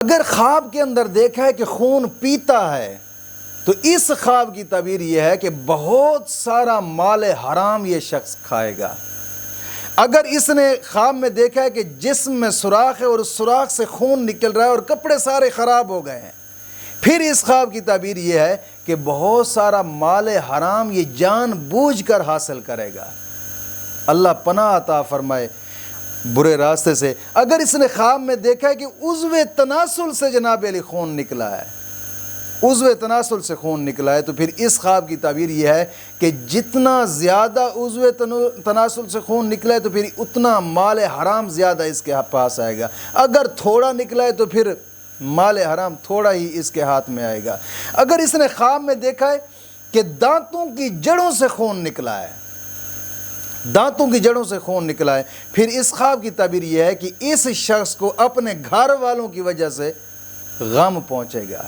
اگر خواب کے اندر دیکھا ہے کہ خون پیتا ہے تو اس خواب کی تعبیر یہ ہے کہ بہت سارا مال حرام یہ شخص کھائے گا۔ اگر اس نے خواب میں دیکھا ہے کہ جسم میں سوراخ ہے اور اس سوراخ سے خون نکل رہا ہے اور کپڑے سارے خراب ہو گئے ہیں، پھر اس خواب کی تعبیر یہ ہے کہ بہت سارا مال حرام یہ جان بوجھ کر حاصل کرے گا۔ اللہ پناہ عطا فرمائے برے راستے سے۔ اگر اس نے خواب میں دیکھا ہے کہ عضو تناسل سے جناب علی خون نکلا ہے، عضو تناسل سے خون نکلا ہے، تو پھر اس خواب کی تعبیر یہ ہے کہ جتنا زیادہ عضو تناسل سے خون نکلا ہے تو پھر اتنا مال حرام زیادہ اس کے پاس آئے گا۔ اگر تھوڑا نکلا ہے تو پھر مال حرام تھوڑا ہی اس کے ہاتھ میں آئے گا۔ اگر اس نے خواب میں دیکھا ہے کہ دانتوں کی جڑوں سے خون نکلا ہے، دانتوں کی جڑوں سے خون نکلا ہے، پھر اس خواب کی تعبیر یہ ہے کہ اس شخص کو اپنے گھر والوں کی وجہ سے غم پہنچے گا۔